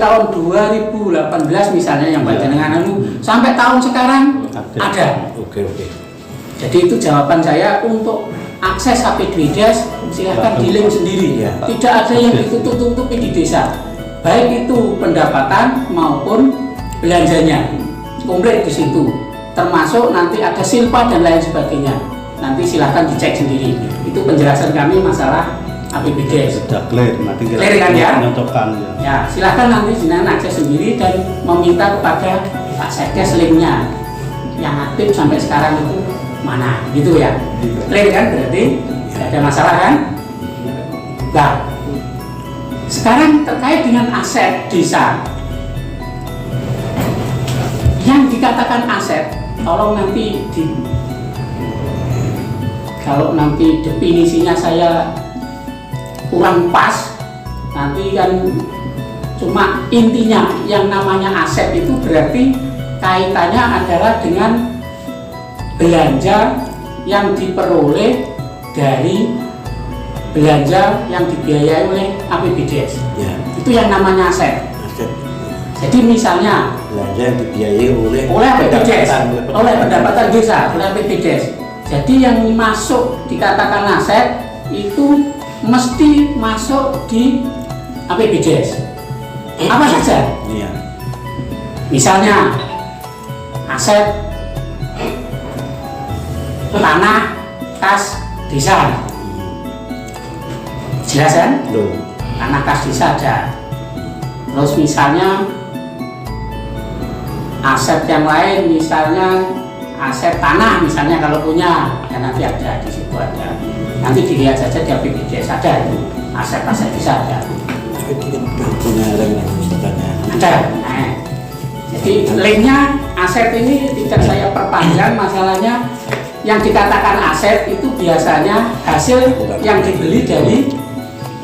tahun 2018 misalnya yang panjenengan sampai tahun sekarang ada. Oke. Jadi itu jawaban saya untuk akses AP2Des silahkan di-link sendiri. Tidak ada yang ditutup-tutupi di desa. Baik itu pendapatan maupun belanjanya. Komplit di situ. Termasuk nanti ada silpa dan lain sebagainya. Nanti silahkan dicek sendiri. Itu penjelasan kami masalah AP2Des. Sudah clear, nanti kita clear kan ya? menentukan Ya, silahkan nanti jenengan akses sendiri dan meminta kepada Pak Sekdes linknya yang aktif sampai sekarang itu mana, gitu ya? Clear kan berarti? Tidak ada masalah kan? Nah, sekarang terkait dengan aset desa yang dikatakan aset, tolong nanti kalau nanti definisinya saya kurang pas, nanti kan cuma intinya yang namanya aset itu berarti kaitannya adalah dengan belanja yang diperoleh dari belanja yang dibiayai oleh AP2Des. Itu yang namanya aset. Jadi misalnya belanja yang dibiayai oleh AP2Des, oleh pendapatan desa, oleh AP2Des. Jadi yang masuk dikatakan aset itu mesti masuk di AP2Des. Apa saja? Misalnya aset tanah kas desa. Jelas kan? Tanah kas desa ada. Terus misalnya aset yang lain, misalnya aset tanah, misalnya kalau punya, ya nanti ada di situ ada. Nanti dilihat saja di AP2Des ada itu aset-aset desa ada. Ada. Nah, jadi linknya aset ini tidak saya perpanjang, masalahnya yang dikatakan aset itu biasanya hasil yang dibeli dari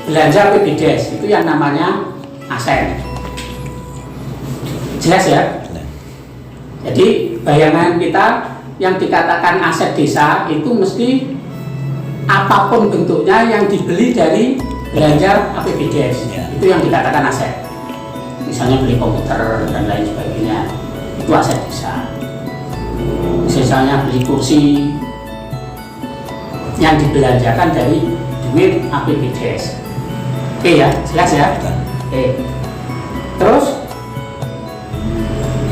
belanja AP2Des, itu yang namanya aset. Jelas ya? Jadi bayangan kita yang dikatakan aset desa itu mesti apapun bentuknya yang dibeli dari belanja AP2Des, itu yang dikatakan aset. Misalnya beli komputer dan lain sebagainya, itu aset desa. Misalnya beli kursi yang dibelanjakan dari duit AP2Des. Oke ya, jelas ya? Oke. Terus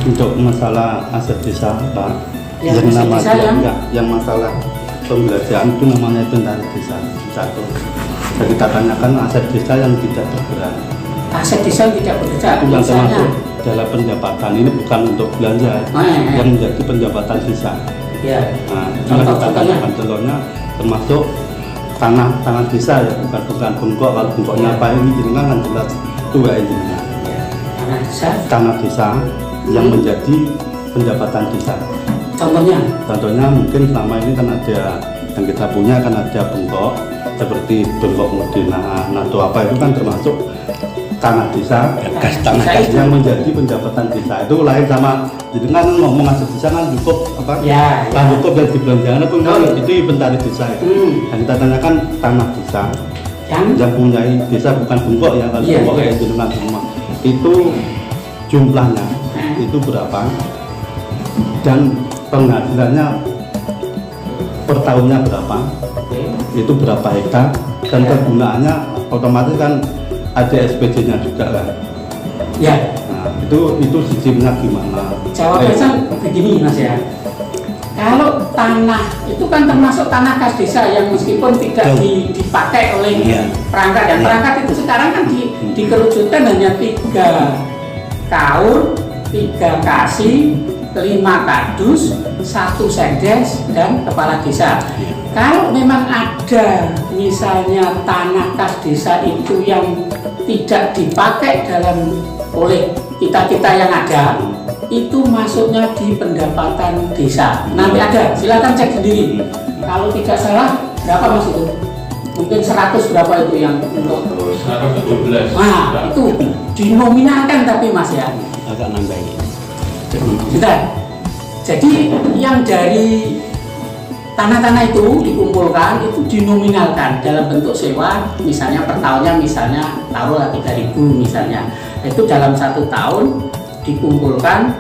untuk masalah aset desa, Pak, yang yang masalah pembelajaran itu namanya inventaris desa. Satu, jadi kita tanyakan aset desa yang tidak bergerak. Aset desa yang tidak bergerak itu yang termasuk dalam pendapatan, ini bukan untuk belanja, yang menjadi pendapatan desa. Nah, itu yang kita tanyakan contohnya termasuk tanah desa ya, bukan bengkok. Kalau bengkoknya apa ini jenengan kan jelas itu ya ini. Tanah desa yang menjadi pendapatan desa. Contohnya mungkin selama ini kan ada yang kita punya kan ada bengkok seperti bengkok Modena atau apa, itu kan termasuk tanah desa, tanah yang menjadi pendapatan desa. Itu lain sama jadi kan ngomong aset desa kan cukup apa? Cukup yang dibelanjakan apa itu inventaris desa itu. Dan kita tanyakan tanah desa yang punya desa, bukan bengkok ya, kalau bengkok ya jenengan semua. Itu jumlahnya itu berapa dan penghasilannya per tahunnya berapa, itu berapa hektar, dan kegunaannya otomatis kan ada SPJ-nya juga kan. Nah, itu sistemnya gimana? Jawabannya begini Mas ya. Kalau tanah itu kan termasuk tanah kas desa yang meskipun tidak dipakai oleh perangkat, dan perangkat itu sekarang kan dikerucutkan hanya 3 kaur, 3 kasih, 5 kadus, 1 sekdes, dan kepala desa. Kalau memang ada misalnya tanah kas desa itu yang tidak dipakai oleh kita yang ada, itu masuknya di pendapatan desa. Nanti ada, silakan cek sendiri. Kalau tidak salah berapa Mas itu? Mungkin 100 berapa itu yang untuk 117. Nah, itu dinominalkan tapi Mas ya. Agak nambahin. Sudah. Jadi yang dari tanah-tanah itu dikumpulkan, itu dinominalkan dalam bentuk sewa, misalnya per tahunnya, misalnya taruhlah 3.000 misalnya. Itu dalam 1 tahun dikumpulkan,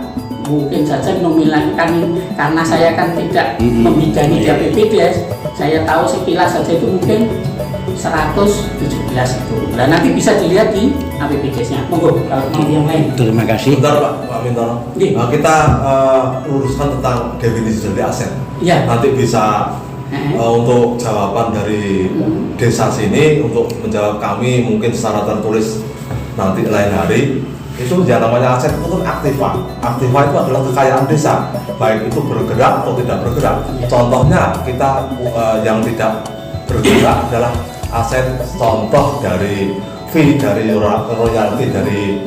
mungkin saja nominal karena saya kan tidak membidangi di APBDes, saya tahu sekilas saja itu mungkin 117 itu. Nah, nanti bisa dilihat di APBDes-nya. Monggo kalau mau yang lain. Terima kasih. Bentar Pak Mintono. Kita luruskan tentang definisi dari aset. Ya. Nanti bisa untuk jawaban dari desa sini, untuk menjawab kami mungkin secara tertulis nanti lain hari. Itu yang namanya aset itu kan aktiva. Aktiva itu adalah kekayaan desa, baik itu bergerak atau tidak bergerak. Contohnya kita yang tidak bergerak adalah aset, contoh dari fee, dari royalti dari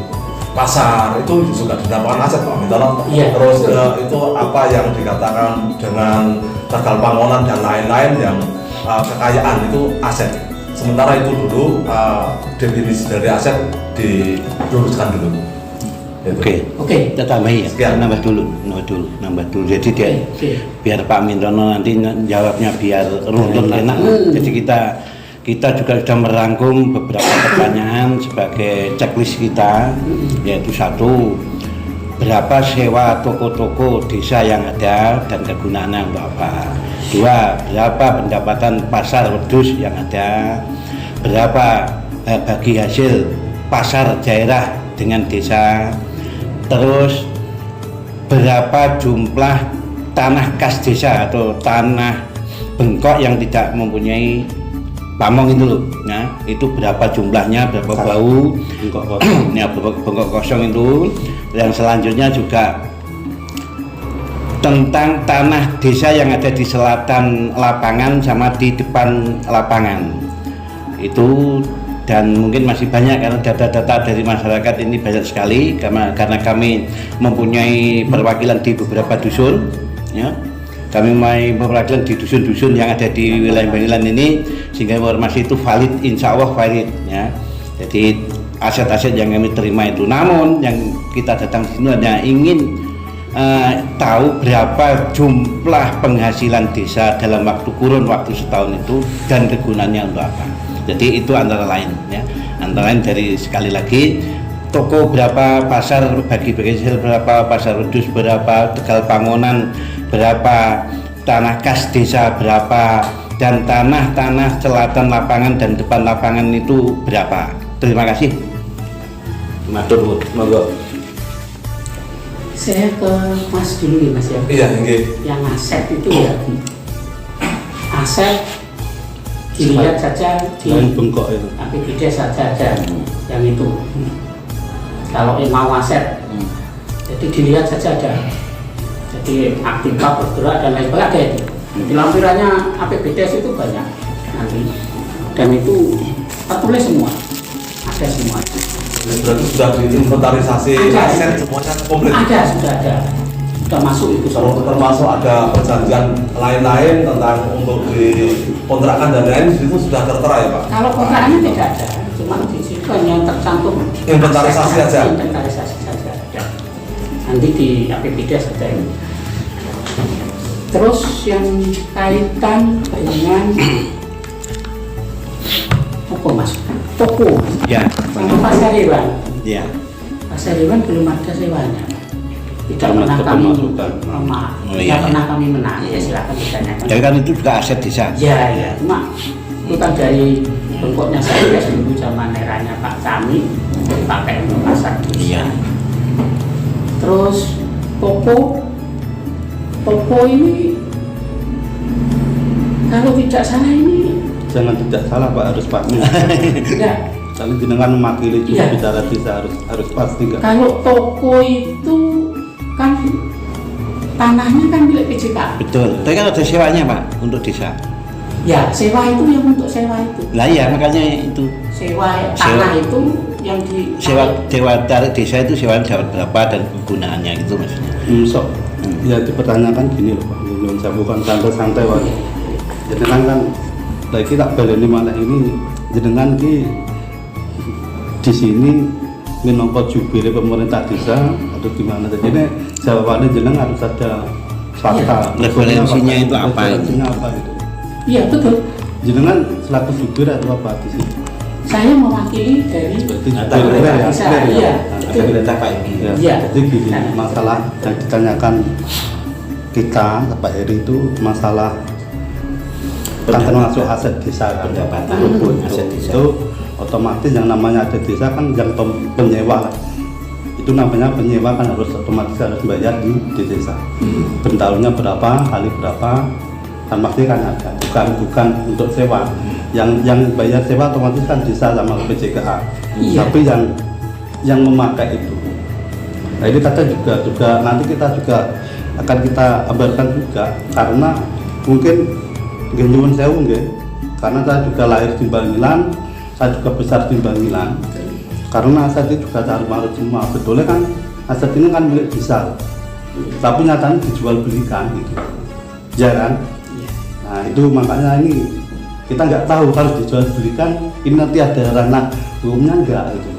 pasar, itu juga dinamakan aset Pak Mintono. Terus itu apa yang dikatakan dengan tegal pangonan dan lain-lain yang kekayaan itu aset. Sementara itu dulu definisi dari aset diluruskan dulu. Oke. Kita tambahin ya. Nambah dulu. Jadi biar Pak Mintono nanti jawabnya biar runtun enak. Jadi kita juga sudah merangkum beberapa pertanyaan sebagai checklist kita, yaitu 1, berapa sewa toko-toko desa yang ada dan kegunaannya untuk apa. 2, berapa pendapatan pasar wedhus yang ada. Berapa bagi hasil pasar daerah dengan desa. Terus berapa jumlah tanah kas desa atau tanah bengkok yang tidak mempunyai pamong itu loh, nah itu berapa jumlahnya, berapa bau bengkok kosong, ya bengkok kosong itu. Yang selanjutnya juga tentang tanah desa yang ada di selatan lapangan sama di depan lapangan itu, dan mungkin masih banyak karena data-data dari masyarakat ini banyak sekali karena kami mempunyai perwakilan di beberapa dusun, ya. Kami mempunyai perwakilan di dusun-dusun yang ada di wilayah Banilan ini, sehingga informasi itu valid, insya Allah valid, ya. Jadi aset-aset yang kami terima itu, namun yang kita datang di sini hanya ingin tahu berapa jumlah penghasilan desa dalam kurun waktu setahun itu dan kegunaannya untuk apa. Jadi itu antara lain, ya. Antara lain dari sekali lagi toko berapa, pasar bagi hasil berapa, pasar wedhus berapa, tegal pangonan berapa, tanah kas desa berapa, dan tanah-tanah selatan lapangan dan depan lapangan itu berapa. Terima kasih. Matur, monggo. Saya ke Mas dulu ya Mas ya. Iya, nggih. Yang aset itu ya, aset dilihat saja di bengkok itu. APBDes saja ada yang itu. Kalau mau aset, jadi dilihat saja ada. Jadi aktiva, bergerak dan lain sebagainya ada itu. Di lampirannya APBDes itu banyak nanti, dan itu tertulis semua, ada semua. Berarti sudah diinventarisasi aset semuanya komplit. Sudah ada, sudah masuk itu. Termasuk ada perjanjian lain-lain tentang untuk dikontrakan dan lain itu sudah tertera ya Pak? Kalau kontraknya tidak ada, cuma di situ hanya tercantum inventarisasi saja. Inventarisasi saja ada. Nanti di APBDes ada ini. Terus yang kaitan dengan toko Mas, toko ya, sama pasar hewan. Ya. Pasar hewan belum ada sewanya. Tidak pernah kami menang. Ya silakan ditanyakan. Jadi kan itu juga aset desa. Ya, cuma itu kan dari bengkoknya saya dulu zaman eranya Pak Kami dipakai untuk pasar desa. Iya. Terus toko ini kalau tidak salah ini Jangan tidak salah Pak, harus Pak. tidak. Kalau jenengan mewakili juga bicara desa harus pasti enggak. Kalau toko itu kan tanahnya kan milik PJK. Betul. Tapi kan ada sewanya Pak untuk desa. Ya, sewa itu yang untuk sewa itu. Lah iya, makanya itu. Sewa tanah itu yang di sewa tarik desa itu sewa berapa dan kegunaannya itu maksudnya. Ya dipertanyakan gini loh Pak, saya bukan santai-santai Pak. Jenengan kan lagi tak baleni malah ini jenengan ki di sini minangka jubire pemerintah desa atau gimana. Jadi jawabannya jenengan harus ada fakta. Referensinya itu apa? Referensinya apa gitu? Iya betul. Jenengan selaku jubir atau apa di sini? saya mewakili dari Data desa. Iya, itu. data Pak Egi. Ya, Iya. jadi gini, masalah yang ditanyakan kita Pak Heri itu masalah kan termasuk aset desa Pendapatan aset desa. itu otomatis yang namanya aset desa kan yang penyewa lah. Itu namanya penyewa kan harus otomatis harus bayar di desa. Bertahunnya berapa, kali berapa, kan pasti kan ada. Bukan untuk sewa. Yang bayar sewa otomatis kan desa sama PJKA. Iya. Tapi yang memakai itu. Nah ini kata juga nanti kita juga akan kita abarkan juga karena mungkin nyuwun sewu nggih. Karena saya juga lahir di Bangilan, saya juga besar di Bangilan. Karena aset itu juga cari marut semua. Betulnya kan aset ini kan milik desa. Tapi nyatanya dijual belikan gitu. Ya kan? Nah itu makanya ini kita nggak tahu kalau dijual belikan ini nanti ada ranah hukumnya enggak gitu.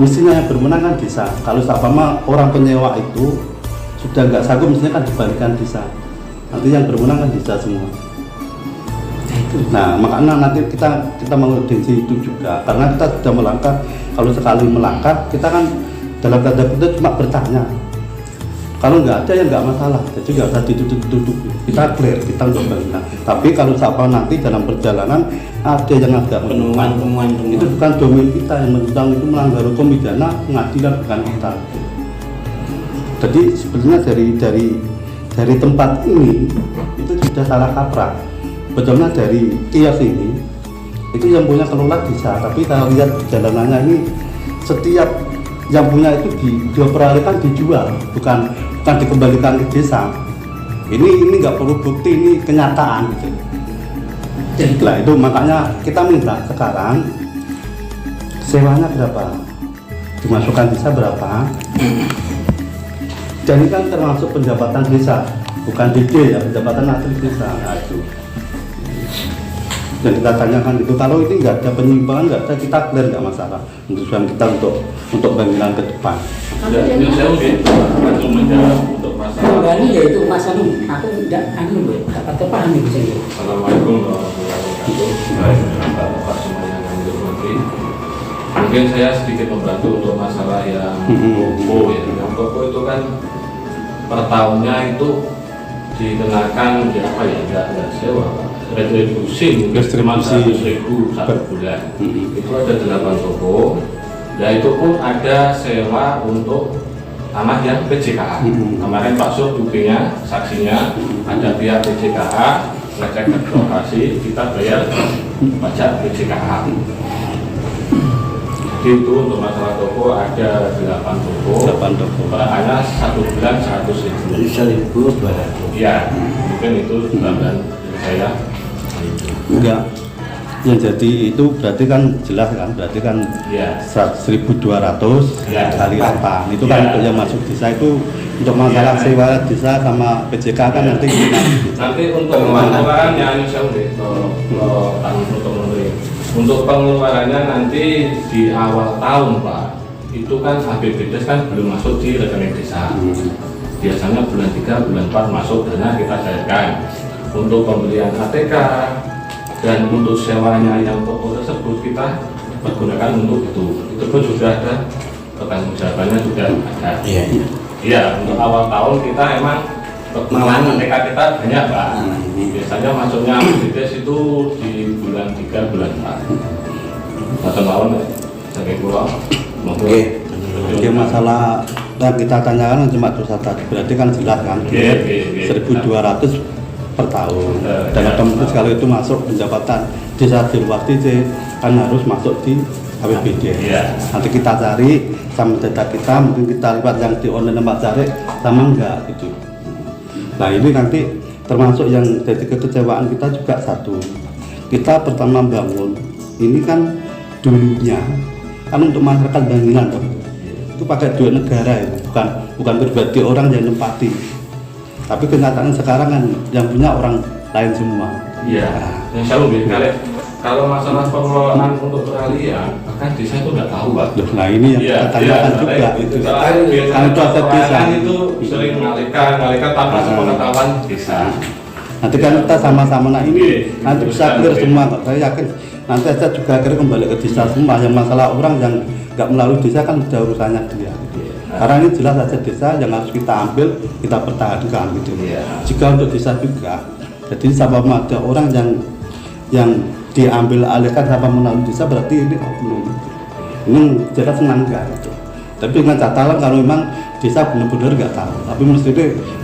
Mestinya yang berwenang kan desa. Kalau sama orang penyewa itu sudah nggak sanggup mestinya kan dibalikan desa. Nanti yang berwenang kan desa semua. Nah makanya nanti kita mengurusi itu juga karena kita sudah melangkah. Kalau sekali melangkah kita kan dalam tanda kutip cuma bertanya. Kalau nggak ada ya nggak masalah, jadi nggak usah ditutup. Kita clear, kita untuk berbenah. Tapi kalau siapa nanti dalam perjalanan ada yang agak Penemuan. itu bukan domain kita, yang menentang itu melanggar hukum pidana, pengadilan bukan kita. Jadi sebenarnya dari tempat ini itu sudah salah kaprah. Betulnya dari kios ini itu yang punya kelola desa, tapi kalau lihat perjalanannya ini setiap yang punya itu dioperasikan dijual, bukan dikembalikan ke desa. Ini nggak perlu bukti, ini kenyataan gitu. Nah itu makanya kita minta sekarang sewanya berapa, dimasukkan desa berapa. Dan ini kan termasuk pendapatan desa, bukan DD ya, pendapatan asli desa. Nah, itu. Dan kita tanyakan itu, kalau ini nggak ada penyimpangan, nggak ada, kita clear nggak masalah. Tujuan kita untuk Bangilan ke depan. Ini saya mungkin menjawab untuk masalah. Ini ya itu Mas Anu, aku tidak dapat paham itu saya. Assalamualaikum warahmatullahi wabarakatuh. Baik, Bapak semuanya yang dihormati. Mungkin saya sedikit membantu untuk masalah yang toko ya. Yang toko itu kan per tahunnya itu dikenakan ya apa ya, nggak sewa, retribusi mungkin 100.000 satu bulan. Itu ada 8 toko. Nah itu pun ada sewa untuk tanah yang PJKA. Kemarin Pak Sur buktinya, saksinya ada pihak PJKA ngecek ke lokasi, kita bayar pajak PJKA. Jadi itu untuk masalah toko ada 8 toko. Hanya 1 bulan 100.000. Jadi 1.200. Ya, mungkin itu tambahan saya. Enggak. Yang jadi itu berarti kan jelas kan, berarti kan Ya. 1.200 Ya. kali apa? Itu kan Ya. untuk yang masuk desa itu untuk masalah Ya. sewa desa sama PJK kan nanti Nanti untuk pengeluarannya ini saya untuk pengeluarannya nanti di awal tahun Pak, itu kan HPBDes kan belum masuk di rekening desa. Biasanya bulan 3, bulan 4 masuk dana kita cairkan untuk pembelian ATK dan untuk sewanya yang toko tersebut kita pergunakan untuk itu pun sudah ada pertanggungjawabannya sudah ada. Iya, untuk awal tahun kita emang pergunakan ATK kita banyak Pak. Biasanya masuknya BPJS itu di bulan 3, bulan 4. Satu tahun sampai pulau. Oke, masalah yang kita tanyakan cuma dosa tadi, berarti kan jelas kan 1.200 per tahun. Dan otomatis kalau itu masuk pendapatan desa Dilwati kan harus masuk di APBD. Nanti kita cari sama data kita, mungkin kita lihat yang di online tempat cari sama enggak gitu. Nah ini nanti termasuk yang jadi kekecewaan kita juga satu. Kita pertama bangun ini kan dulunya kan untuk masyarakat Bangilan itu pakai duit negara ya, bukan pribadi orang yang nempati. Tapi kenyataannya sekarang kan yang punya orang lain semua. Iya. Yang saya lebih kalau masalah pengelolaan untuk peralihan, bahkan desa itu nggak tahu Pak. Nah ini yang kita tanyakan juga itu. Kan itu aset desa itu sering mengalihkan tanpa sepengetahuan desa. Nanti kan kita sama-sama, nah ini nanti bisa clear semua kok. Saya yakin nanti saya juga akhirnya kembali ke desa semua. Yang masalah orang yang nggak melalui desa kan sudah urusannya dia. Karena ini jelas saja desa yang harus kita ambil, kita pertahankan gitu. Jika untuk desa juga, jadi sama ada orang yang diambil alihkan sama melalui desa, berarti ini oknum. Ini jelas senang enggak gitu. Tapi dengan catatan kalau memang desa benar-benar nggak tahu, tapi mesti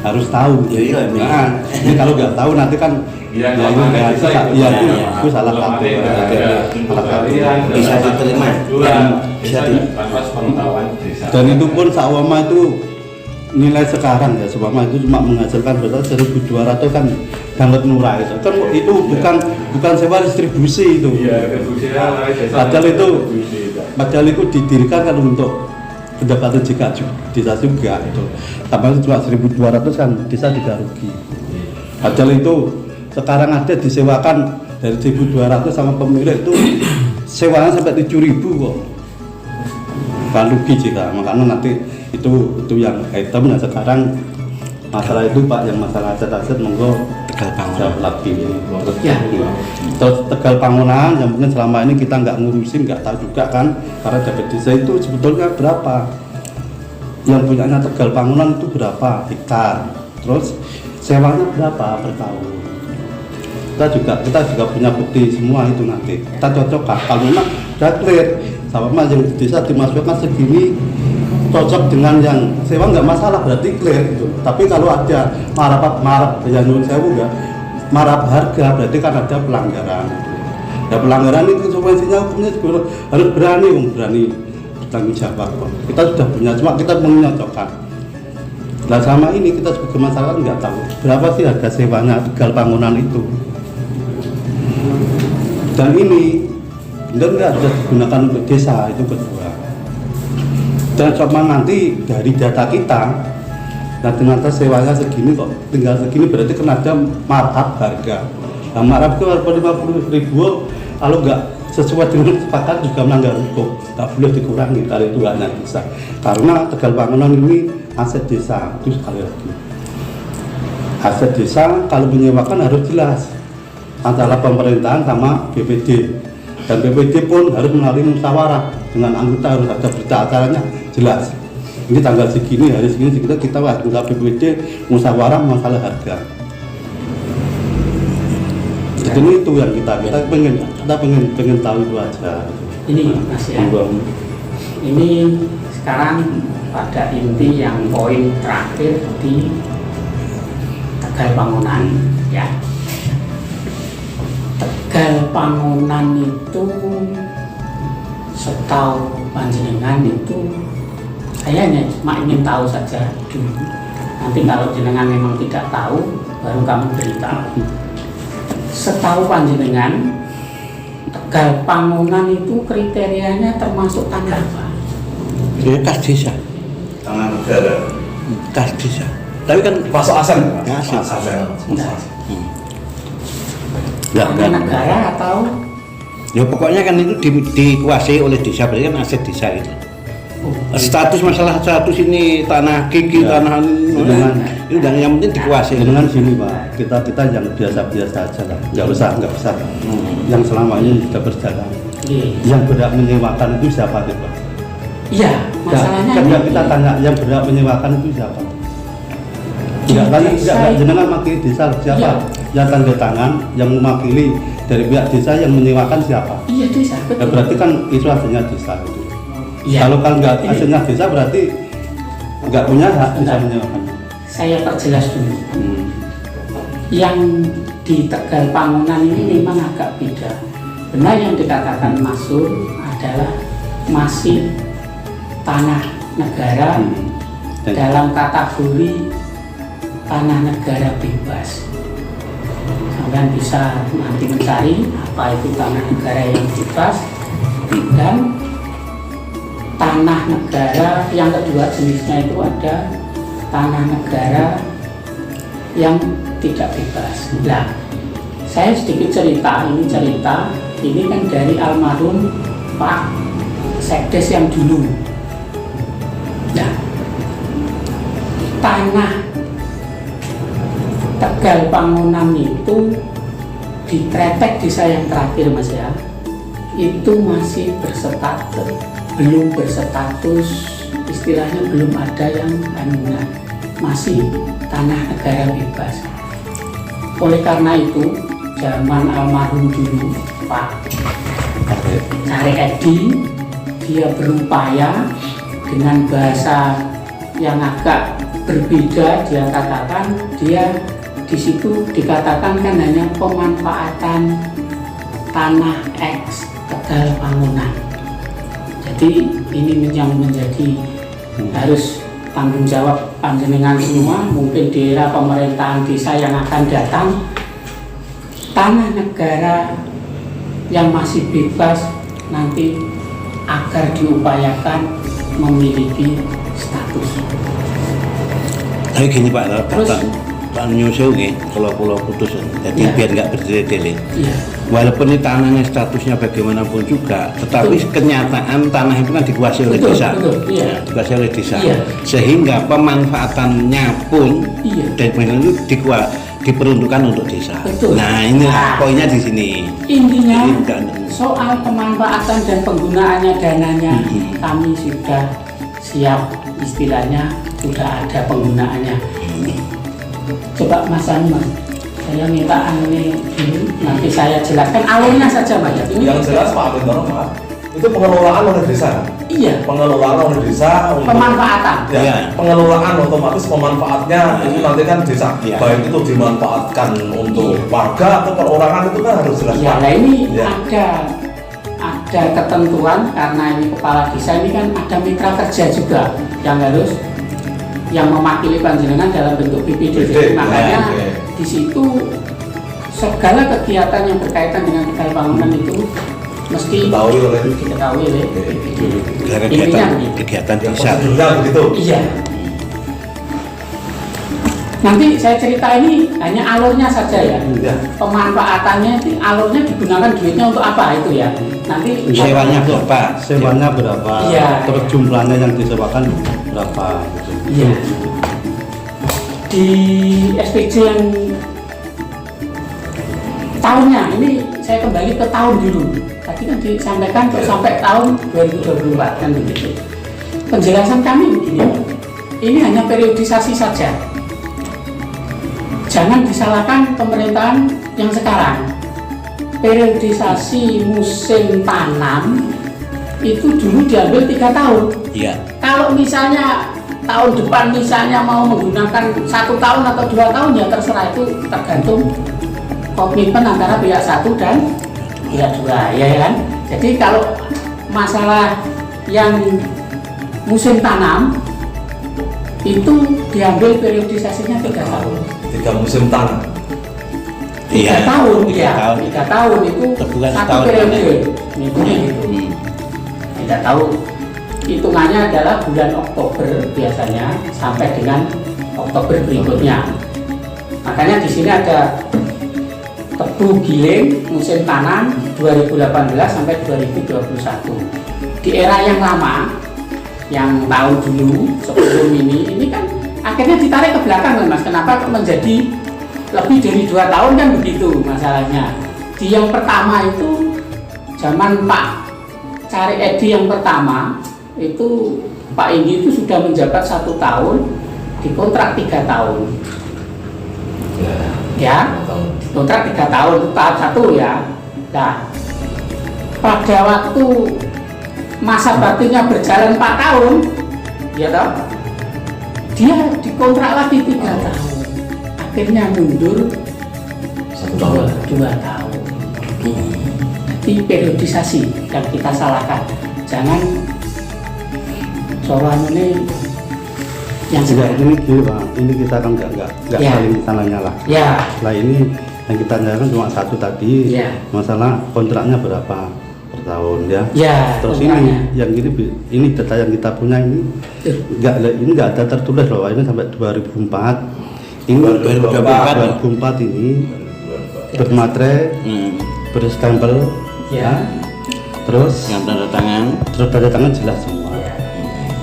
harus tahu. Nah, ini kalau nggak tahu nanti kan itu salah satu. Bisa diterima. Bisa tanpa pengetahuan desa. Dan itu pun sawama itu nilai sekarang ya, sawama itu cuma menghasilkan berapa 1.200 kan banget murah itu. Kan itu bukan sewa distribusi itu. Iya, Padahal itu didirikan kan untuk pendapatan jika desa juga itu. Tambah cuma 1.200 kan desa tidak rugi. Padahal itu sekarang ada disewakan dari 1.200 sama pemilik itu sewanya sampai 7.000 kok. Kan rugi jika, makanya nanti itu yang item. Nah sekarang masalah itu Pak, yang masalah aset monggo Tegal Pangunan jawab lagi. Terus Tegal Pangunan yang mungkin selama ini kita nggak ngurusin, nggak tahu juga kan, karena dapat desa itu sebetulnya berapa, yang punyanya Tegal Pangunan itu berapa hektar, terus sewanya berapa per tahun. Kita juga punya bukti semua itu, nanti kita cocokkan. Kalau memang sudah clear sama yang di desa dimasukkan segini cocok dengan yang sewa nggak masalah, berarti clear gitu. Tapi kalau ada marah yang nyuruh sewu nggak marah harga, berarti kan ada pelanggaran. Ya pelanggaran itu konsekuensinya hukumnya harus berani bertanggung jawab. Kita sudah punya, cuma kita menyocokkan. Nah selama ini kita sebagai masyarakat nggak tahu berapa sih harga sewanya Tegal Pangunan itu. Dan ini benar nggak bisa digunakan untuk desa, itu kedua. Dan cuma nanti dari data kita, nah ternyata sewanya segini kok, tinggal segini, berarti kan ada markup harga. Nah markup itu 50.000, kalau nggak sesuai dengan sepakat juga melanggar hukum, nggak boleh dikurangi kalau itu nggak bisa. Karena Tegal Pangunan ini aset desa, itu sekali lagi. Aset desa kalau menyewakan harus jelas antara pemerintahan sama BPD, dan BPD pun harus melalui musyawarah dengan anggota, harus ada berita acaranya jelas. Ini tanggal segini, hari segini kita anggota BPD musyawarah masalah harga. Jadi itu yang kita pengen tahu itu aja. Ini Mas ya. Ini sekarang pada inti yang poin terakhir di Tegal Pangunan ya. Tegal Pangunan itu setahu panjenengan itu saya hanya cuma ingin tahu saja dulu. Nanti kalau jenengan memang tidak tahu baru kamu beritahu. Setahu panjenengan Tegal Pangunan itu kriterianya termasuk tanah apa? Dia kas desa, Tanah negara. kas desa. Tapi kan Masuk asen. Tanah negara atau? Ya pokoknya kan itu dikuasai oleh desa, berarti kan aset desa itu. Status masalah status ini tanah gigi, tanah itu dan yang penting dikuasai. Dengan sini Pak, kita yang biasa-biasa aja lah, nggak usah. Yang selama ini sudah berjalan. Yang berhak menyewakan itu siapa Pak? Iya, masalahnya kan kita tanya yang berhak menyewakan itu siapa? Enggak jenengan makili desa siapa? Yang tanda tangan, yang mewakili dari pihak desa yang menyewakan siapa? Iya desa, betul. Ya, berarti kan itu hasilnya desa itu. Ya, kalau nggak hasilnya desa berarti nggak punya hak bisa menyewakan. Saya perjelas dulu. Yang di Tegal Pangunan ini memang agak beda. Benar yang dikatakan Mas Sur adalah masih tanah negara dalam kategori tanah negara bebas. Kalian bisa nanti mencari apa itu tanah negara yang bebas dan tanah negara yang kedua jenisnya itu ada tanah negara yang tidak bebas. Nah, saya sedikit cerita ini kan dari almarhum Pak Sekdes yang dulu. Nah, tanah Tegal Pangunan itu di Kretek desa yang terakhir Mas ya, itu masih belum berstatus, istilahnya belum ada yang bangunan, masih tanah negara bebas. Oleh karena itu zaman almarhum dulu Pak Cari Edi, dia berupaya dengan bahasa yang agak berbeda, dia katakan dia di situ dikatakan kan hanya pemanfaatan tanah X Tegal Pangunan. Jadi ini yang menjadi harus tanggung jawab panjenengan semua, mungkin di era pemerintahan desa yang akan datang, tanah negara yang masih bebas nanti agar diupayakan memiliki status. Tapi gini Pak, Terus, Pak nyusul nih, kalau pulau putus, jadi biar nggak berdiri-diri. Iya. Walaupun ini tanahnya statusnya bagaimanapun juga, tetapi kenyataan tanah itu kan dikuasai oleh desa, iya. dikuasai oleh desa, Iya. sehingga pemanfaatannya pun dari itu diperuntukkan untuk desa. Betul. Nah ini poinnya di sini. Intinya soal pemanfaatan dan penggunaannya dananya kami sudah siap, istilahnya sudah ada penggunaannya. Coba Mas Anwar, saya minta ini dulu, nanti saya jelaskan alurnya saja Mas. Ini Yang jelas Pak Amin Pak, itu pengelolaan oleh desa. Iya. Pengelolaan oleh desa untuk Pemanfaatan. Ya, Iya. pengelolaan otomatis pemanfaatnya itu nanti kan desa. Iya. Baik itu dimanfaatkan untuk warga atau perorangan itu kan harus jelas. Ya, Pak. nah ini Ya. ada ketentuan karena ini kepala desa ini kan ada mitra kerja juga yang harus yang mewakili panjenengan dalam bentuk BPD. Jadi makanya di situ segala kegiatan yang berkaitan dengan Tegal Pangunan itu mesti diketahui oleh BPD. Kegiatan Yang desa. prosedurnya begitu. Iya. Nanti saya cerita ini hanya alurnya saja ya. Pemanfaatannya itu alurnya digunakan duitnya untuk apa itu ya. Nanti Sewanya berapa? Sewanya berapa? Iya. Terus jumlahnya yang disewakan berapa? Gitu. Iya. Di SPJ yang tahunnya ini saya kembali ke tahun dulu. Tadi kan disampaikan sampai tahun 2024 kan begitu. Penjelasan kami begini. Ini hanya periodisasi saja. Jangan disalahkan pemerintahan yang sekarang. Periodisasi musim tanam itu dulu diambil 3 tahun. Iya. Kalau misalnya tahun depan misalnya mau menggunakan 1 tahun atau 2 tahun ya terserah, itu tergantung komitmen antara pihak 1 dan pihak 2 ya kan. Jadi kalau masalah yang musim tanam itu diambil periodisasinya 3 tahun. 3 musim tanam. 3 tahun ya. 3 tahun itu Bukan 1 setahun periode. Gitu. Tidak tahu. Hitungannya adalah bulan Oktober biasanya sampai dengan Oktober berikutnya. Makanya di sini ada tebu giling musim tanam 2018 sampai 2021. Di era yang lama, yang tahun dulu sebelum ini kan akhirnya ditarik ke belakang kan Mas. Kenapa menjadi lebih dari 2 tahun kan begitu masalahnya. Di yang pertama itu zaman Pak Cari Edi yang pertama itu Pak Inggi itu sudah menjabat 1 tahun, dikontrak 3 tahun. Ya, dikontrak 3 tahun itu tahap 1 ya. Nah, pada waktu masa baktinya berjalan 4 tahun, ya toh, dia dikontrak lagi 3 tahun. Akhirnya mundur 1 tahun. 2 tahun. Jadi periodisasi yang kita salahkan. Jangan soal ini yang Enggak, ini gini Pak, ini kita kan enggak Ya. saling salah-nyalah. ya Nah ini yang kita nyalakan cuma 1 tadi, Ya. masalah kontraknya berapa per tahun ya. ya Terus kontraknya. ini data yang kita punya ini enggak ada tertulis loh, ini sampai 2004. Ini 2004 ini bermaterai, berstempel, Ya. terus Yang tanda tangan. jelas semua. Ya.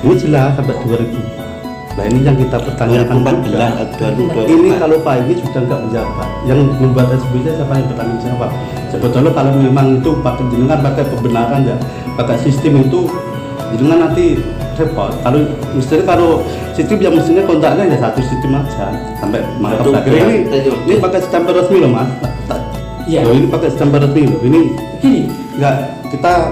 Ini jelas sampai 2004. Nah ini yang kita pertanyakan 2014, ini kalau Pak ini sudah nggak menjabat, yang membuat SPJ siapa yang bertanggung jawab? Sebetulnya kalau memang itu pakai jenengan pakai pembenaran ya, pakai sistem itu jenengan nanti repot. Kalau sistem yang mestinya kontraknya ya satu sistem aja sampai mantap. Ini pakai stempel resmi loh Mas. Iya. Loh, ini pakai stempel resmi loh. Ini Gini, nggak kita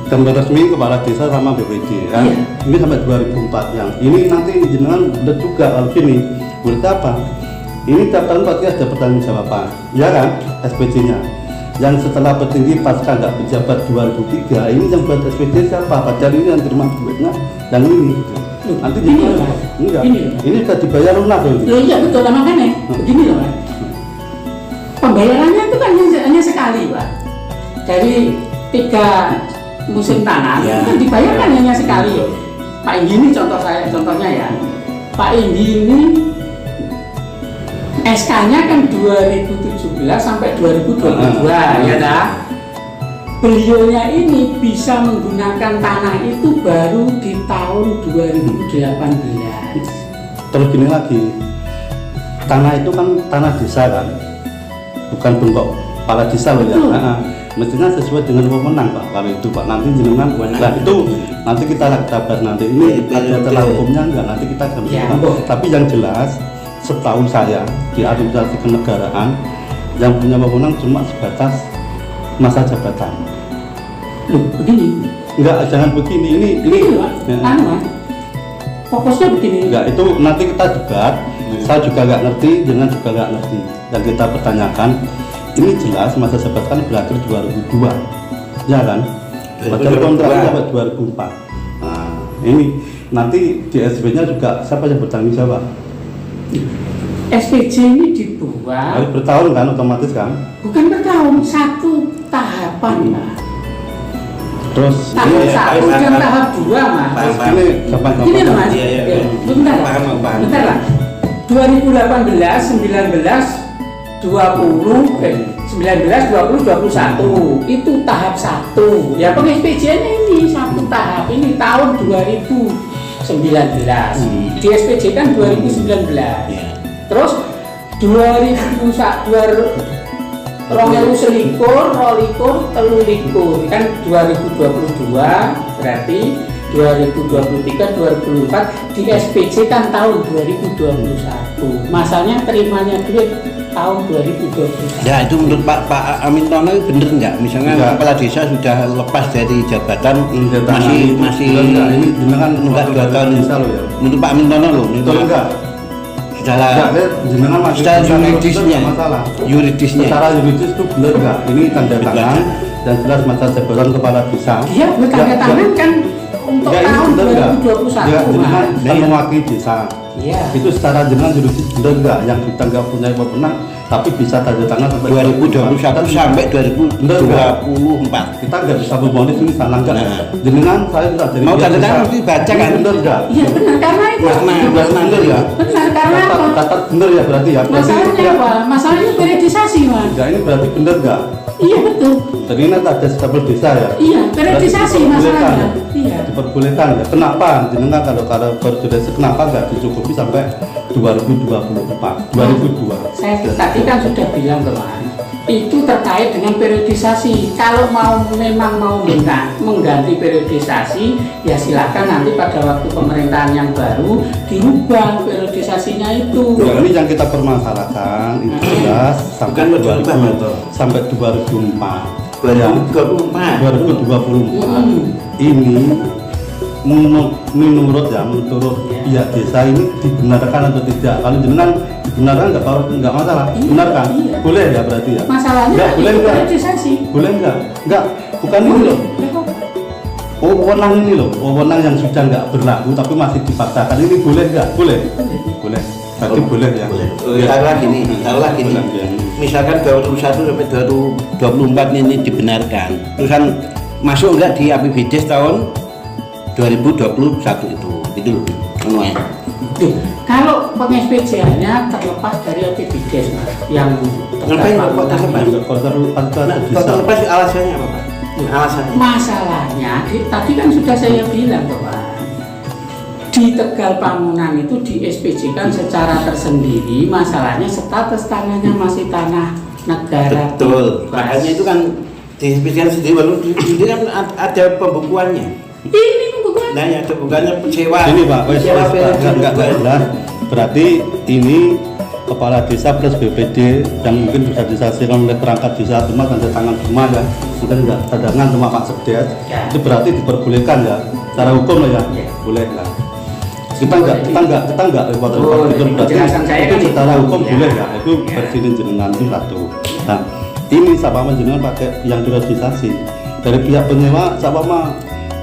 stempel resmi kepala desa sama BPD kan. Iya. Ini sampai 2004 yang ini nanti jenengan udah juga kalau gini berarti apa? Ini tiap tahun pasti ada pertanggung jawaban, ya kan? SPJ-nya. Yang setelah petinggi pasca nggak pejabat 2003 ini yang buat SPJ siapa? Pacar ini yang terima duitnya dan ini. Nanti Gini jenengan loh, Mas. enggak. Gini. Ini sudah dibayar lunas loh. Loh iya betul, makanya begini loh Mas. Pembayarannya itu kan hanya sekali Pak. Dari 3 musim tanam itu dibayarkan hanya sekali. Pak Inggi ini contohnya ya. Pak Inggi ini SK-nya kan 2017 sampai 2022 ya dah. Beliaunya ini bisa menggunakan tanah itu baru di tahun 2018. Terus gini lagi, tanah itu kan tanah desa kan, bukan bengkok kepala desa loh ya. Mestinya sesuai dengan wewenang Pak. Kalau itu Pak nanti jenengan, nah itu nanti kita kabar nanti ini ada celah hukumnya enggak nanti kita akan tapi yang jelas setahu saya di administrasi kenegaraan yang punya wewenang cuma sebatas masa jabatan. Loh, begini. Enggak, jangan begini. Ini Pak. Fokusnya begini. Enggak, itu nanti kita debat. Saya juga nggak ngerti, jangan juga nggak ngerti. Dan kita pertanyakan, ini jelas masa jabatan berakhir 2002, ya kan? Padahal kontraknya sampai 2004. Nah, ini nanti di SPJ-nya juga siapa yang bertanggung jawab? SPJ ini dibuat Harus bertahun kan, otomatis kan? bukan bertahun, satu tahapan Pak. Terus Tahap 1 dan tahap 2 Mas. ini kapan? Gini loh Mas. Iya. Bentar Paham. lah. 2018, 19, 20, 19, 20, 21 itu tahap 1. Ya peng-SPJ-nya ini satu tahap ini tahun 2019. Di SPJ kan 2019. Terus 2021, 2021, kan 2022 berarti 2023, 2024 di SPJ kan tahun 2021. Masalahnya terimanya duit tahun 2021. Ya itu menurut Pak Amintono bener nggak? Misalnya kepala desa sudah lepas dari jabatan masih ini jenengan nunggak 2 tahun desa loh ya. Menurut Pak Amintono loh. Betul enggak? Secara jenengan masih yuridisnya, masalah. Secara yuridis itu benar enggak? Ini tanda tangan dan jelas masa jabatan kepala desa. Iya, tanda tangan kan untuk tahun 2021. Ya, jenengan mewakili desa. Iya. Itu secara jenengan yuridis benar enggak? Yang kita nggak punya wewenang tapi bisa tanda tangan sampai 2021 sampai 2024. Kita nggak bisa memonis ini salah enggak? Jenengan saya sudah jadi mau tanda tangan nanti baca kan? Benar enggak? Iya benar karena itu. Benar ya? Benar karena apa? Catat benar ya berarti ya. Masalahnya apa? Masalahnya periodisasi Mas. Ya ini berarti benar enggak? Iya betul. Jadi ini ada stempel desa ya? Iya, periodisasi masalahnya. Iya. Diperbolehkan ya. Kenapa? Jenengan kalau periodisasi kenapa nggak dicukupi sampai 2024, 2002? Saya tadi kan sudah bilang teman, itu terkait dengan periodisasi. Kalau memang mau mengganti periodisasi, ya silakan nanti pada waktu pemerintahan yang baru dirubah periodisasinya itu. Ya, ini yang kita permasalahkan itu jelas sampai 2024. 2024 ini menurut pihak desa ini dibenarkan atau tidak? Kalau jenengan dibenarkan nggak masalah, benar kan? Iya. Boleh ya berarti ya? Masalahnya Nggak, boleh itu nggak? periodisasi. Boleh nggak, bukan ini loh. Wewenang ini loh, wewenang yang sudah nggak berlaku tapi masih dipaksakan ini boleh nggak? Boleh. Berarti boleh ya. Taruhlah gini. Misalkan 21 sampai 2024 ini dibenarkan, terusan masuk enggak di APBD tahun 2021 itu loh. Kalau peng-SPJ-nya terlepas dari APBD Mas, yang terlepas alasannya apa Pak? Alasannya? Masalahnya tadi kan sudah saya bilang Pak, di Tegal Pamunan itu di SPJ-kan secara tersendiri, masalahnya status tanahnya masih tanah negara. Betul. Makanya itu kan di SPJ-kan sendiri, walaupun ini kan ada pembukuannya. Ini pembukuan. Nah, ya ada bukannya sewa. Ini Pak, sewa enggak jelas. Berarti ini kepala desa plus BPD yang mungkin bisa disaksikan oleh perangkat desa cuma tanda tangan semua ya, mungkin enggak tanda tangan cuma Pak Sekdes, itu berarti diperbolehkan ya, secara hukum lah ya, boleh lah. Kita enggak repot itu berarti itu secara hukum boleh ya, itu versi jenengan itu satu. Nah, ini siapa jenengan pakai yang direjisasi dari pihak penyewa, siapa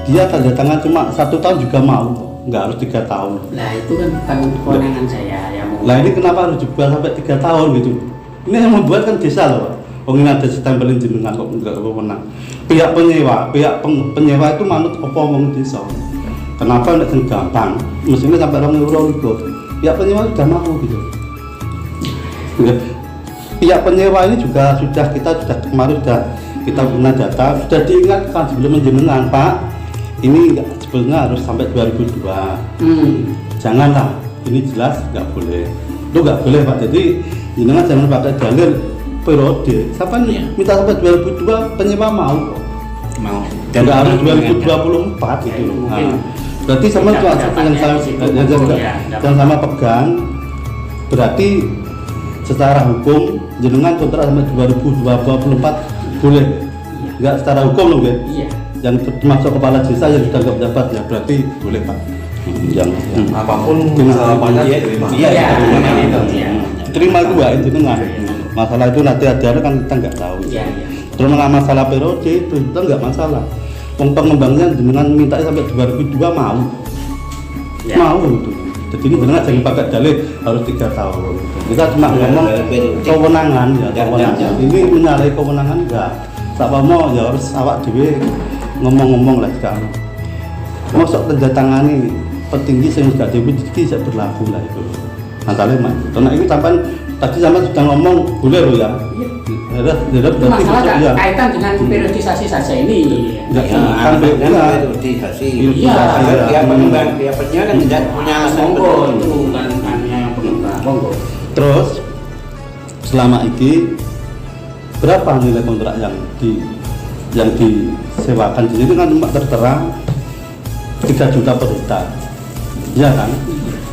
dia tanda tangan cuma 1 tahun juga mau, nggak harus 3 tahun. Nah itu kan bukan kewenangan saya yang mau. Nah ini kenapa harus dibuat sampai 3 tahun gitu? Ini yang membuat kan desa loh. Pengen ada stempelin jenengan kok nggak kewenang. Pihak penyewa itu manut apa ngomong desa. Kenapa nggak gampang? Mestinya sampai €2 itu. Pihak penyewa sudah mau gitu. Pihak penyewa ini juga kemarin kita punya data, sudah diingatkan sebelum jenengan Pak. Ini sebetulnya harus sampai 2002. Janganlah, ini jelas nggak boleh. Itu nggak boleh Pak. Jadi jenengan jangan pakai dalil periode. Siapa nih minta sampai 2002 penyewa mau kok. Mau. Dan nggak harus 2024 gitu loh. Nah, berarti sama yang sama pegang. Berarti secara hukum jenengan kontrak sampai 2024 boleh. Nggak secara hukum loh guys. Yang termasuk kepala desa yang sudah nggak menjabat ya berarti boleh Pak. Apapun jawabannya diterima. Terima juga jenengan. Masalah itu nanti ada kan kita nggak tahu. Terus masalah periode itu kita nggak masalah. Pengembangnya jenengan minta sampai 2002 mau itu. Jadi ini jenengan jangan pakai dalih harus 3 tahun. Kita cuma ngomong kewenangan ya. Kewenangan. Ini menyalahi kewenangan enggak. Siapa mau ya harus awak dewe ngomong-ngomong lah sekarang. Masuk tanda tangani petinggi sing gak iki bisa berlaku lah itu. Masalahnya Mas. Karena ini sampai tadi sama sudah ngomong boleh loh ya. Masalah kaitan dengan periodisasi saja ini. Kan periodisasi. Iya. Dia pengembang, dia penyewa kan tidak punya alasan itu kan yang pengembang. Terus selama ini berapa nilai kontrak yang disewakan di sini kan cuma tertera 3 juta per hektar, ya kan?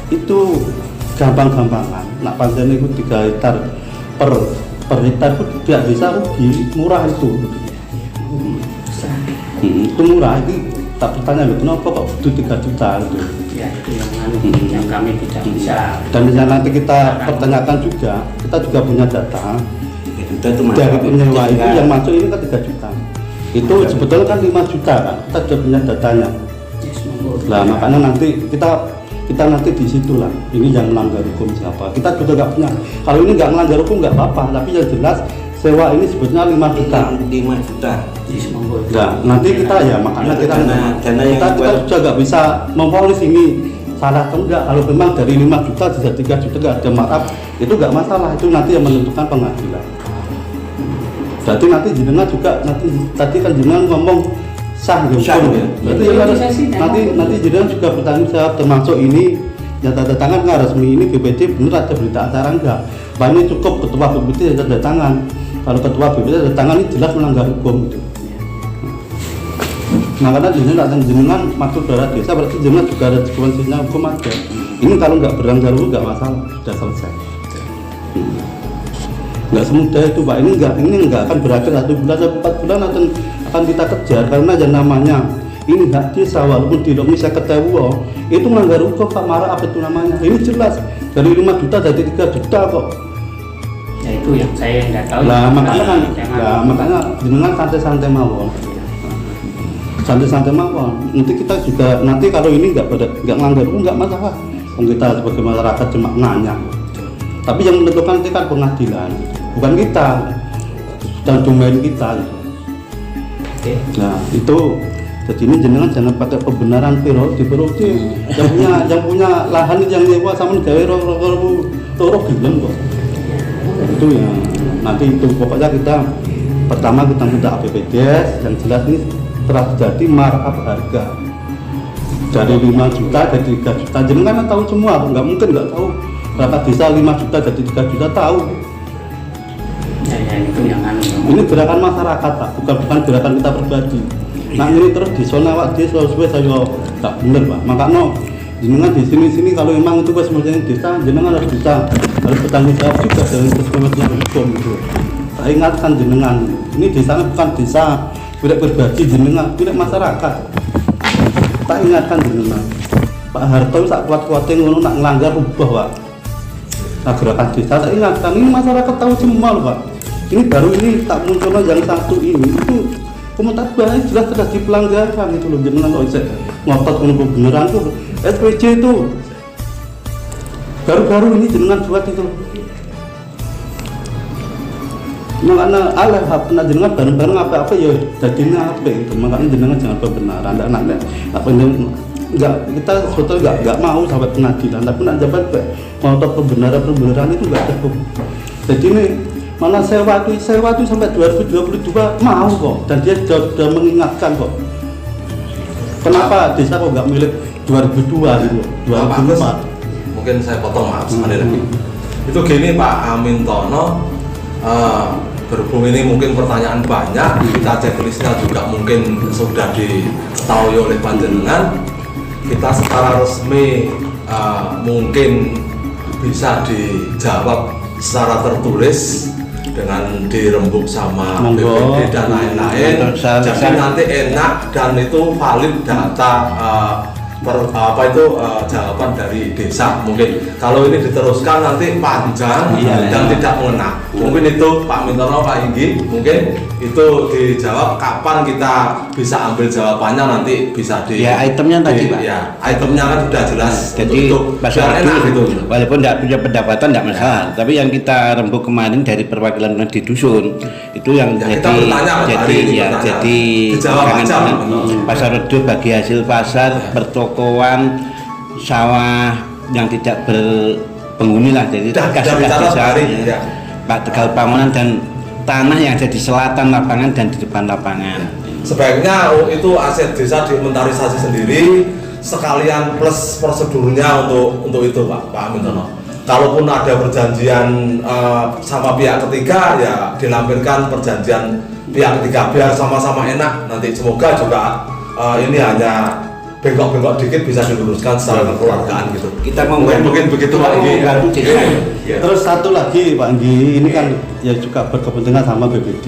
Itu gampang-gampangan. Nak pancen itu 3 hektar per hektar itu tidak bisa rugi, murah itu. Itu murah. Itu tak bertanya kenapa kok butuh 3 juta itu? Ya itu yang kami tidak bisa. Dan yang nanti kita pertanyakan juga, kita juga punya data. Dari penyewa itu yang masuk ini kan 3 juta. Itu sebetulnya kan 5 juta kan, kita sudah punya datanya. Nah makanya nanti kita nanti di situ lah. Ini yang melanggar hukum siapa? Kita juga nggak punya. Kalau ini nggak melanggar hukum nggak apa-apa, tapi yang jelas sewa ini sebetulnya 5 juta. 5 juta. Nah nanti kita ya makanya kita juga nggak bisa memponis ini salah atau enggak. Kalau memang dari 5 juta bisa 3 juta nggak ada maaf, itu nggak masalah. Itu nanti yang menentukan pengadilan. Berarti nanti jenengan juga tadi kan jenengan ngomong sah gitu. Berarti nanti jenengan juga bertanggung jawab termasuk ini yang tanda tangan nggak resmi ini BPD bener ada berita acara enggak? Pak ini cukup ketua BPD tanda tangan. Kalau ketua BPD tanda tangan ini jelas melanggar hukum gitu. Makanya jenengan masuk daerah desa berarti jenengan juga ada konsekuensinya hukum aja. Ini kalau nggak beranggar hukum nggak masalah, sudah selesai. Nggak semudah itu Pak, ini nggak akan berakhir 1 bulan atau 4 bulan akan kita kejar karena yang namanya ini hak desa walaupun tidak bisa ketahui itu melanggar hukum Pak, marah apa itu namanya, ini jelas dari 5 juta dari 3 juta kok. Ya itu yang saya nggak tahu. Nah makanya jenengan santai-santai mawon. Santai-santai mawon. Nanti kita juga kalau ini nggak melanggar hukum nggak masalah. Kita sebagai masyarakat cuma nanya. Tapi yang menentukan itu kan pengadilan, bukan kita, dan domain kita. Gitu. Nah itu, jadi ini jangan pakai pembenaran periode yang punya lahan yang nyewa sama gawe roro gilem kok. Itu ya, nanti itu pokoknya pertama kita minta APBDes yang jelas ini telah terjadi markup harga. dari 5 juta jadi 3 juta. Jenengan kan tahu semua, nggak mungkin nggak tahu berapa desa 5 juta jadi 3 juta tahu. Ya itu yang Ini gerakan masyarakat Pak, bukan gerakan kita pribadi. Nah ini terus di zona Pak dia sesuai saya nggak bener Pak. Makanya jenengan di sini kalau memang itu wes menjadi desa, jenengan harus bertanggung jawab juga dengan keselamatan hukum itu. Saya ingatkan jenengan, ini desanya bukan desa tidak pribadi jenengan, tidak masyarakat. Tak ingatkan jenengan. Pak Harto sak kuat-kuatnya ngono nak ngelanggar ubah Pak. Nah gerakan desa tak ingatkan, ini masyarakat tahu semua loh Pak. Ini baru ini tak munculnya yang satu ini itu komentar banyak jelas terjadi pelanggaran itu loh jenengan kok bisa ngotot untuk beneran tuh SPJ itu baru-baru ini jenengan buat itu makanya alah pernah jenengan bareng-bareng apa-apa ya jadinya apa itu makanya jenengan jangan kebenaran dan anaknya apa enggak kita sebetulnya enggak mau sampai pengadilan tapi nak jabat ngotot kebenaran itu enggak cukup. Jadi ini mana sewa itu sampai 2022 mau kok dan dia sudah mengingatkan kok. Kenapa desa kok nggak milik 2002 gitu, 2004? Mungkin saya potong maaf sekali lagi. Itu gini Pak Amintono, berhubung ini mungkin pertanyaan banyak, kita checklistnya juga mungkin sudah diketahui oleh panjenengan. Kita secara resmi mungkin bisa dijawab secara tertulis dengan dirembuk sama BPD dan lain-lain. Jadi nanti enak dan itu valid data jawaban dari desa. Mungkin kalau ini diteruskan nanti panjang dan tidak mengena. Mungkin itu Pak Mintono, Pak Inggi, mungkin itu dijawab kapan kita bisa ambil jawabannya nanti bisa di ya itemnya tadi Pak. Ya itemnya kan sudah jelas. Jadi biar enak gitu. Walaupun tidak punya pendapatan tidak masalah. Tapi yang kita rembuk kemarin dari perwakilan di dusun itu yang ya, jadi pasar redup bagi hasil pasar pertokoan sawah yang tidak berpenghuni lah, jadi kasih desa Pak Tegal Pangonan dan tanah yang ada di selatan lapangan dan di depan lapangan. Sebaiknya itu aset desa diinventarisasi sendiri sekalian plus prosedurnya untuk itu Pak Amintono. Kalaupun ada perjanjian sama pihak ketiga ya dilampirkan perjanjian pihak ketiga biar sama-sama enak. Nanti semoga juga ini hanya bengkok-bengkok dikit bisa diluruskan secara kekeluargaan gitu. Kita mungkin begitu Pak Inggi. Terus satu lagi Pak Inggi, ini kan ya juga berkepentingan sama BPD.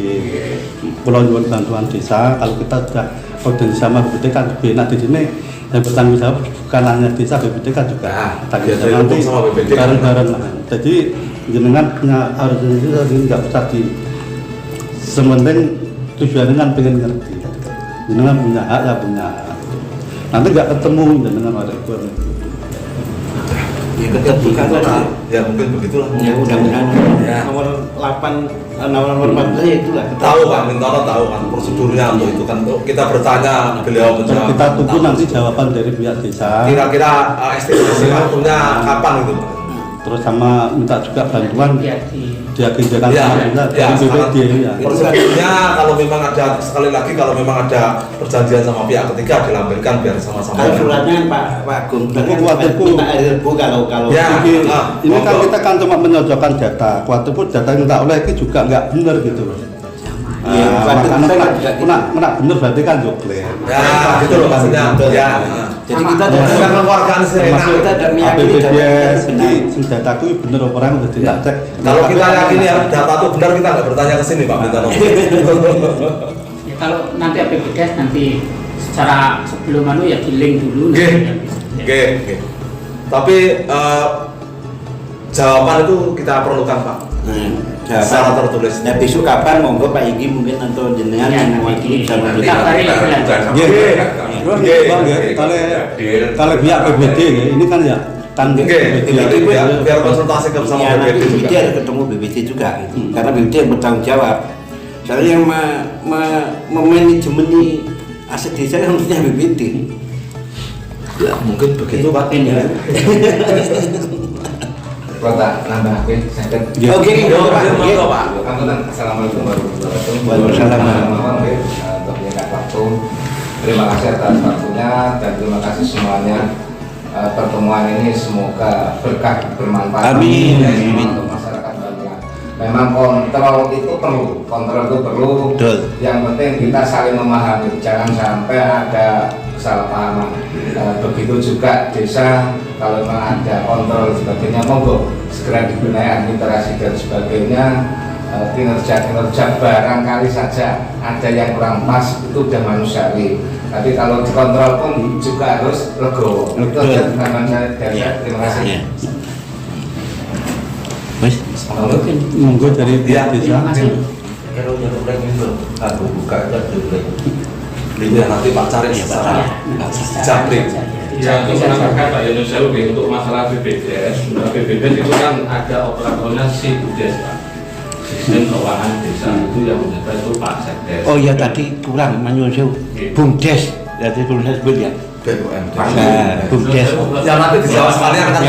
Pulau bantuan desa, kalau kita sudah koordinasi sama BPD kan lebih enak di sini. Yang bertanggung jawab bukan hanya desa, BPD kan juga tanggung jawab nanti bareng-bareng. Jadi jenengan punya harus ini nggak usah di sementing tujuannya kan pengen ngerti. Jenengan punya hak ya punya hak. Nanti nggak ketemu dengan orang tua. Ya keterbukaan tadi. Ya mungkin begitulah. Ya mudah-mudahan nomor 14 ya itulah. Tahu Pak Mintono tahu kan prosedurnya untuk itu kan kita bertanya beliau menjawab. Kita tunggu nanti jawaban dari pihak desa. Kira-kira estimasi waktunya kapan itu Pak? Terus sama minta juga bantuan diagendakan sama BPD ya. Prosedurnya kalau memang ada sekali lagi kalau memang ada perjanjian sama pihak ketiga dilampirkan biar sama-sama. Kalau suratnya Pak Agung kalau ya, ini kan kita kan cuma menyocokkan data. Kuatipun data yang minta oleh itu juga nggak benar gitu loh. Makanya benar berarti kan jokle. Ya, gitu loh maksudnya. Ya. Jadi kita bukan keluargaan serena. Kita tidak meyakini dataku bener orang udah tidak cek. Kalau kita yakin ya data itu benar kita nggak bertanya ke sini Pak Mintono. Ya, kalau nanti APBDes nanti secara sebelum ya di link dulu. Oke. Tapi jawaban itu kita perlukan Pak. Secara tertulis. Nah besok kapan monggo Pak Inggi mungkin atau jenengan yang mewakili bisa kalau pihak BPD ya ini kan ya kan biar konsultasi sama BPD juga. BPD harus ketemu BPD juga gitu. Karena BPD yang bertanggung jawab. Soalnya yang memanajemeni aset desa kan harusnya BPD. Ya mungkin begitu Pak. Kota nambah saya Oke, Pak. Assalamualaikum warahmatullahi wabarakatuh. Waalaikumsalam. Untuk yang waktu Terima kasih atas waktunya dan terima kasih semuanya. Pertemuan ini semoga berkah bermanfaat untuk masyarakat Banyuwangi. Memang kontrol itu perlu. Betul. Yang penting kita saling memahami, jangan sampai ada kesalahpahaman. Begitu juga desa, kalau memang ada kontrol dan sebagainya, monggo segera digunakan administrasi dan sebagainya. Kinerja barangkali saja ada yang kurang pas, itu udah manusiawi. Tapi kalau dikontrol pun juga harus legowo. Itu aja teman saya dari saya. Terima kasih. Monggo dari pihak desa. Kalau nyerupeng itu, aku buka aja dulu. Nanti Pak cari secara japrik. Ya, untuk menambahkan Pak Indonesia untuk masalah BPJS, BPJS itu kan ada operatornya si BPJS, Pak. Sistem keuangan desa itu yang menjaga itu Pak Sekdes. Oh ya, tadi kurang menyusul BUMDes, jadi belum saya sebut ya. BUMDes. Ya nanti dijawab sekalian akan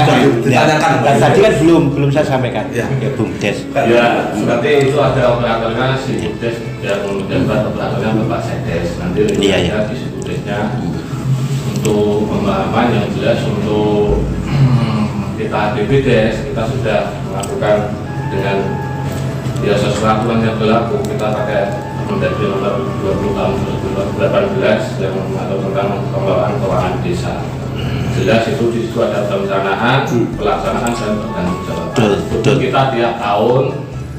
ditanyakan. Tadi kan belum saya sampaikan. Ya, BUMDes. Ya, berarti itu ada operatornya si BUMDes yang menjabat operatornya Pak Sekdes. Nanti ada di BUMDesnya untuk pemahaman yang jelas untuk kita BPJS kita sudah melakukan dengan biasa peraturan yang berlaku, kita pakai Mendagri nomor 20 tahun 2018 yang mengatur tentang pengelolaan keuangan desa. Jelas itu di situ ada perencanaan, pelaksanaan dan pertanggungjawaban. Kita tiap tahun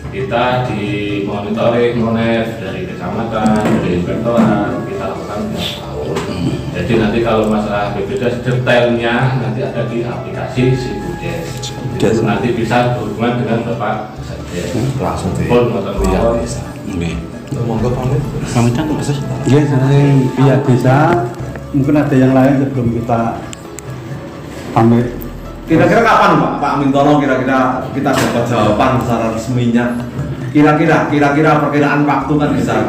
kita di monitoring dari kecamatan, dari inspektorat, kita lakukan tiap tahun. Jadi nanti kalau masalah BPJS detailnya nanti ada di aplikasi si BPJS. Nanti bisa berhubungan dengan Bapak langsung di desa. Monggo Pamitan Mas. Ya, dari pihak desa mungkin ada yang lain sebelum kita pamit. Kira-kira kapan Pak Mintoro kira-kira kita dapat jawaban secara resminya? Kira-kira perkiraan waktu kan bisa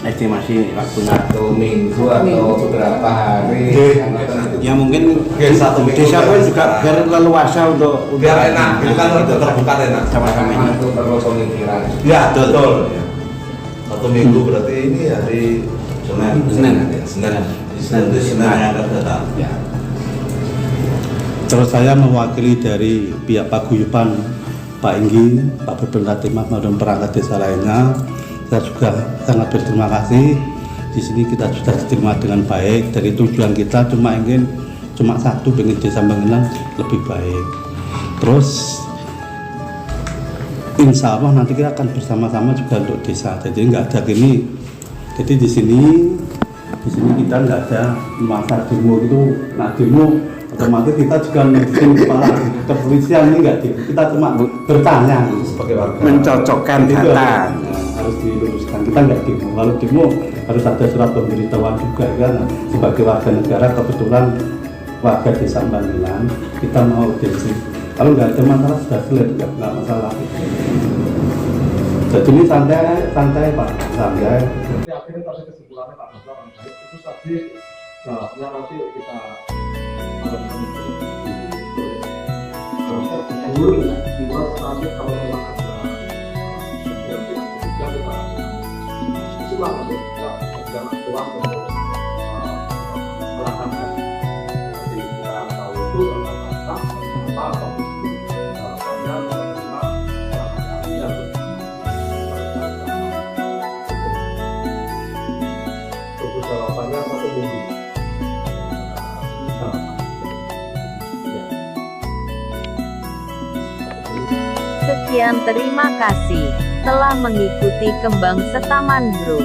estimasi waktunya 1 minggu atau beberapa hari. ya mungkin satu minggu desa pun juga biar leluasa untuk biar enak, itu kan udah terbuka enak sama-sama. Itu perlu pemikiran. Ya betul. 1 minggu berarti ini hari Senin itu yang akan datang. Ya. Terus saya mewakili dari pihak paguyuban Pak Inggi, Pak Pemerintah Timah dan perangkat desa lainnya, saya juga sangat berterima kasih. Di sini kita sudah diterima dengan baik. Dari tujuan kita cuma satu, pengen desa Bangilan lebih baik. Terus insya Allah nanti kita akan bersama-sama juga untuk desa. Jadi nggak ada gini. Jadi di sini kita nggak ada masa demo itu. Nah demo otomatis kita juga bikin kepala kepolisian ini enggak, kita cuma bertanya sebagai warga mencocokkan data harus diluruskan. Kita enggak demo, kalau demo harus ada surat pemberitahuan juga kan. Sebagai warga negara kebetulan warga desa Bangilan kita mau audiensi, kalau enggak ada masalah sudah selesai, enggak masalah. Jadi ini santai Pak, santai. Akhirnya tadi kesimpulannya Pak Bapak itu tadi jawabnya nanti kita dulu dibuat nanti kalau memang ada yang kita ulang nanti jangan ulang untuk melakukan. Jadi kita tahu itu apa jawabannya 1 minggu. Sekian, terima kasih telah mengikuti Kembang Setaman Group.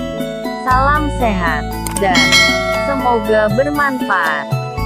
Salam sehat dan semoga bermanfaat.